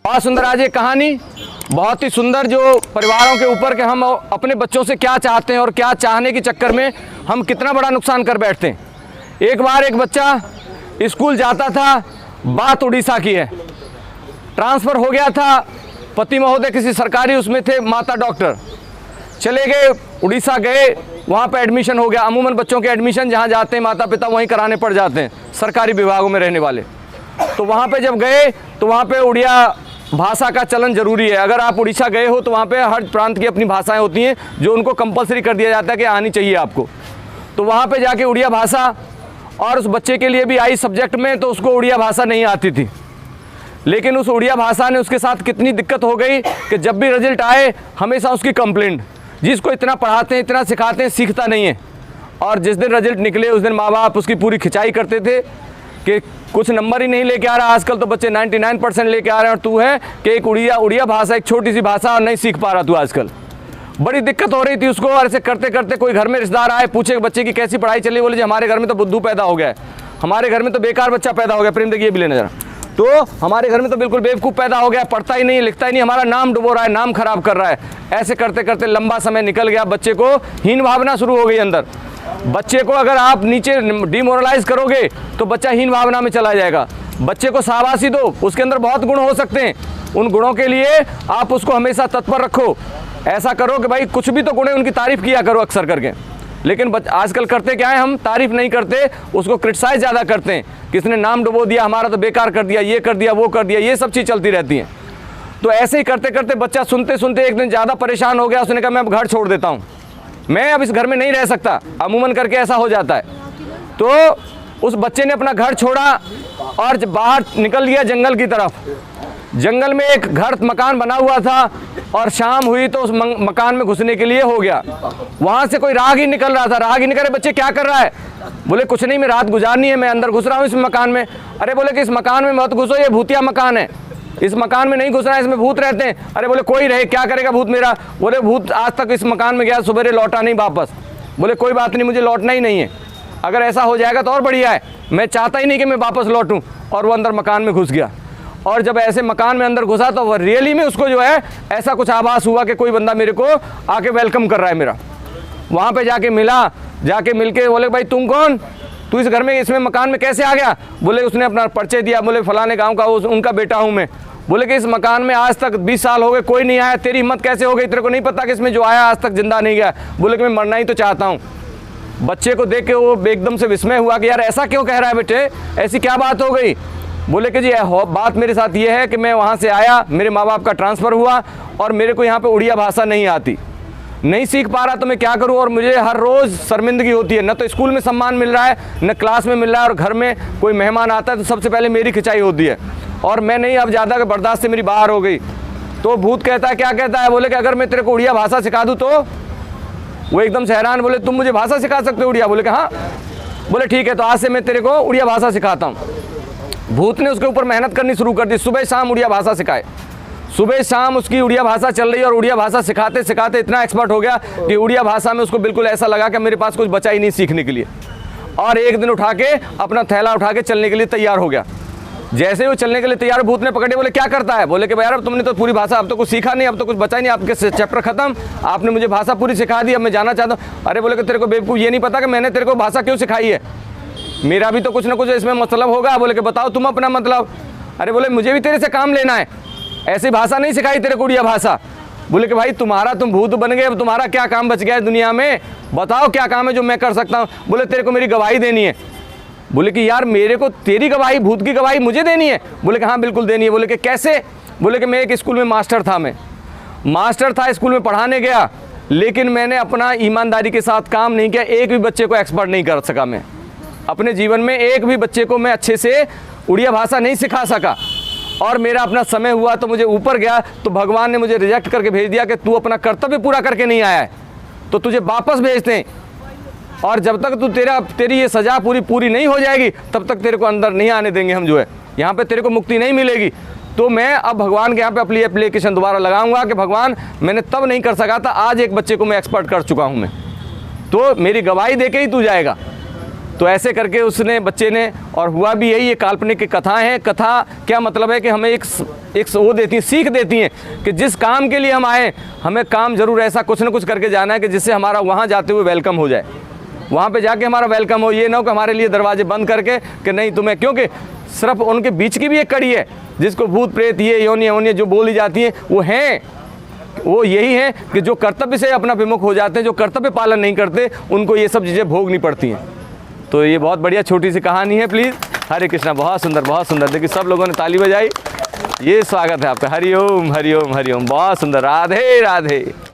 बहुत सुंदर आज ये कहानी, बहुत ही सुंदर, जो परिवारों के ऊपर के हम अपने बच्चों से क्या चाहते हैं और क्या चाहने के चक्कर में हम कितना बड़ा नुकसान कर बैठते हैं। एक बार एक बच्चा स्कूल जाता था, बात उड़ीसा की है, ट्रांसफ़र हो गया था, पति महोदय किसी सरकारी उसमें थे, माता डॉक्टर, चले गए उड़ीसा गए, वहाँ पे एडमिशन हो गया। अमूमन बच्चों के एडमिशन जहाँ जाते हैं माता पिता वहीं कराने पड़ जाते हैं, सरकारी विभागों में रहने वाले। तो वहाँ पे जब गए तो वहाँ पे उड़िया भाषा का चलन ज़रूरी है। अगर आप उड़ीसा गए हो तो वहाँ पे हर प्रांत की अपनी भाषाएं होती हैं जो उनको कंपलसरी कर दिया जाता है कि आनी चाहिए आपको। तो वहाँ पे जाके उड़िया भाषा, और उस बच्चे के लिए भी आई सब्जेक्ट में, तो उसको उड़िया भाषा नहीं आती थी। लेकिन उस उड़िया भाषा ने उसके साथ कितनी दिक्कत हो गई कि जब भी रिजल्ट आए हमेशा उसकी कंप्लेंट, जिसको इतना पढ़ाते हैं इतना सिखाते हैं सीखता नहीं है। और जिस दिन रिजल्ट निकले उस दिन माँ बाप उसकी पूरी खिंचाई करते थे कि कुछ नंबर ही नहीं लेके आ रहा, आजकल तो बच्चे 99% लेके आ रहे हैं और तू है कि एक उड़िया भाषा, एक छोटी सी भाषा, और नहीं सीख पा रहा तू आजकल। बड़ी दिक्कत हो रही थी उसको। और ऐसे करते करते कोई घर में रिश्तेदार आए, पूछे बच्चे की कैसी पढ़ाई चली, बोले जी हमारे घर में तो बुद्धू पैदा हो गया है, हमारे घर में तो बेकार बच्चा पैदा हो गया। प्रेम देखिए भी लेने जरा, तो हमारे घर में तो बिल्कुल बेवकूफ़ पैदा हो गया, पढ़ता ही नहीं लिखता ही नहीं, हमारा नाम डुबो रहा है, नाम खराब कर रहा है। ऐसे करते करते लंबा समय निकल गया, बच्चे को हीन भावना शुरू हो गई अंदर। बच्चे को अगर आप नीचे डिमोरलाइज करोगे तो बच्चा हीन भावना में चला जाएगा। बच्चे को शाबाशी दो, उसके अंदर बहुत गुण हो सकते हैं, उन गुणों के लिए आप उसको हमेशा तत्पर रखो। ऐसा करो कि भाई कुछ भी तो गुण है उनकी तारीफ़ किया करो अक्सर करके। लेकिन आजकल करते क्या है, हम तारीफ़ नहीं करते, उसको क्रिटिसाइज ज़्यादा करते हैं, किसने नाम डुबो दिया, हमारा तो बेकार कर दिया, ये कर दिया, वो कर दिया, ये सब चीज़ चलती रहती हैं। तो ऐसे ही करते करते बच्चा सुनते सुनते एक दिन ज़्यादा परेशान हो गया, उसने कहा मैं अब घर छोड़ देता हूँ, मैं अब इस घर में नहीं रह सकता। अमूमन करके ऐसा हो जाता है। तो उस बच्चे ने अपना घर छोड़ा और बाहर निकल गया जंगल की तरफ। जंगल में एक घर मकान बना हुआ था और शाम हुई तो उस मकान में घुसने के लिए हो गया। वहाँ से कोई राहगीर निकल रहा था। राहगीर ने कहा बच्चे क्या कर रहा है? बोले कुछ नहीं, मैं रात गुजारनी है, मैं अंदर घुस रहा हूँ इस मकान में। अरे बोले कि इस मकान में मत घुसो, ये भूतिया मकान है, इस मकान में नहीं घुसना है, इसमें भूत रहते हैं। अरे बोले कोई रहे, क्या करेगा भूत मेरा? बोले भूत आज तक इस मकान में गया, सुबह लौटा नहीं वापस। बोले कोई बात नहीं, मुझे लौटना ही नहीं है, अगर ऐसा हो जाएगा तो और बढ़िया है, मैं चाहता ही नहीं कि मैं वापस लौटूं। और वो अंदर मकान में घुस गया। और जब ऐसे मकान में अंदर घुसा तो रियली में उसको जो है ऐसा कुछ आभास हुआ कि कोई बंदा मेरे को आके वेलकम कर रहा है मेरा। वहाँ पे जाके मिला, जाके मिलके बोले भाई तुम कौन, तू इस घर में इसमें मकान में कैसे आ गया? बोले उसने अपना परिचय दिया, बोले फलाने गाँव का उनका बेटा हूँ मैं। बोले कि इस मकान में आज तक 20 साल हो गए कोई नहीं आया, तेरी हिम्मत कैसे हो गई? तेरे को नहीं पता कि इसमें जो आया आज तक जिंदा नहीं गया? बोले कि मैं मरना ही तो चाहता हूँ। बच्चे को देख के वो एकदम से विस्मय हुआ कि यार ऐसा क्यों कह रहा है बेटे, ऐसी क्या बात हो गई? बोले कि जी बात मेरे साथ ये है कि मैं वहाँ से आया, मेरे माँ बाप का ट्रांसफ़र हुआ और मेरे को यहाँ पे उड़िया भाषा नहीं आती, नहीं सीख पा रहा, तो मैं क्या करूँ? और मुझे हर रोज़ शर्मिंदगी होती है, न तो स्कूल में सम्मान मिल रहा है न क्लास में मिल रहा है, और घर में कोई मेहमान आता है तो सबसे पहले मेरी खिंचाई होती है, और मैं नहीं अब ज़्यादा बर्दाश्त से मेरी बाहर हो गई। तो भूत कहता है क्या कहता है? बोले कि अगर मैं तेरे को उड़िया भाषा सिखा दूँ तो? वो एकदम से हैरान, बोले तुम मुझे भाषा सिखा सकते हो उड़िया? बोले कि हाँ। बोले ठीक है, तो आज से मैं तेरे को उड़िया भाषा सिखाता हूँ। भूत ने उसके ऊपर मेहनत करनी शुरू कर दी, सुबह शाम उड़िया भाषा सिखाए, सुबह शाम उसकी उड़िया भाषा चल रही है। और उड़िया भाषा सिखाते सिखाते इतना एक्सपर्ट हो गया कि उड़िया भाषा में उसको बिल्कुल ऐसा लगा कि मेरे पास कुछ बचा ही नहीं सीखने के लिए। और एक दिन उठा के अपना थैला उठा के चलने के लिए तैयार हो गया। जैसे ही वो चलने के लिए तैयार, भूत ने पकड़े, बोले क्या करता है? बोले कि भाई यार अब तुमने तो पूरी भाषा, अब तो कुछ सीखा नहीं, अब तो कुछ बचा ही नहीं, आपके चैप्टर खत्म, आपने मुझे भाषा पूरी सिखा दी, अब मैं जाना चाहता हूँ। अरे बोले कि तेरे को बेवकूफ़ ये नहीं पता कि मैंने तेरे को भाषा क्यों सिखाई है? मेरा भी तो कुछ ना कुछ इसमें मतलब होगा। बोले कि बताओ तुम अपना मतलब। अरे बोले मुझे भी तेरे से काम लेना है, ऐसी भाषा नहीं सिखाई तेरे को उड़िया भाषा। बोले कि भाई तुम भूत बन गए, अब तुम्हारा क्या काम बच गया है दुनिया में? बताओ क्या काम है जो मैं कर सकता हूँ? बोले तेरे को मेरी गवाही देनी है। बोले कि यार मेरे को तेरी गवाही, भूत की गवाही मुझे देनी है? बोले कि हाँ बिल्कुल देनी है। बोले कि कैसे? बोले कि मैं एक स्कूल में मास्टर था, मैं मास्टर था, स्कूल में पढ़ाने गया, लेकिन मैंने अपना ईमानदारी के साथ काम नहीं किया, एक भी बच्चे को एक्सपर्ट नहीं कर सका। मैं अपने जीवन में एक भी बच्चे को मैं अच्छे से उड़िया भाषा नहीं सिखा सका। और मेरा अपना समय हुआ तो मुझे ऊपर गया तो भगवान ने मुझे रिजेक्ट करके भेज दिया कि तू अपना कर्तव्य पूरा करके नहीं आया है तो तुझे वापस भेजते हैं, और जब तक तू तेरी ये सज़ा पूरी नहीं हो जाएगी तब तक तेरे को अंदर नहीं आने देंगे हम, जो है यहाँ पे तेरे को मुक्ति नहीं मिलेगी। तो मैं अब भगवान के यहाँ पे अपनी एप्लीकेशन दोबारा लगाऊंगा कि भगवान मैंने तब नहीं कर सका था, आज एक बच्चे को मैं एक्सपर्ट कर चुका हूँ मैं, तो मेरी गवाही दे के ही तू जाएगा। तो ऐसे करके उसने बच्चे ने, और हुआ भी यही, ये काल्पनिक की कथाएं हैं। कथा क्या मतलब है कि हमें एक वो देती हैं, सीख देती हैं कि जिस काम के लिए हम आए हमें काम ज़रूर ऐसा कुछ ना कुछ करके जाना है कि जिससे हमारा वहाँ जाते हुए वेलकम हो जाए, वहाँ पे जाके हमारा वेलकम हो। ये ना हो कि हमारे लिए दरवाजे बंद करके कि नहीं तुम्हें, क्योंकि सिर्फ उनके बीच की भी एक कड़ी है जिसको भूत प्रेत ये योनि जो बोली जाती हैं वो यही है कि जो कर्तव्य से अपना विमुख हो जाते हैं, जो कर्तव्य पालन नहीं करते, उनको ये सब चीज़ें भोगनी पड़ती हैं। तो ये बहुत बढ़िया छोटी सी कहानी है। प्लीज़, हरे कृष्णा। बहुत सुंदर, बहुत सुंदर। देखिए सब लोगों ने ताली बजाई। ये स्वागत है आपका। हरि ओम हरि ओम हरि ओम। बहुत सुंदर। राधे राधे।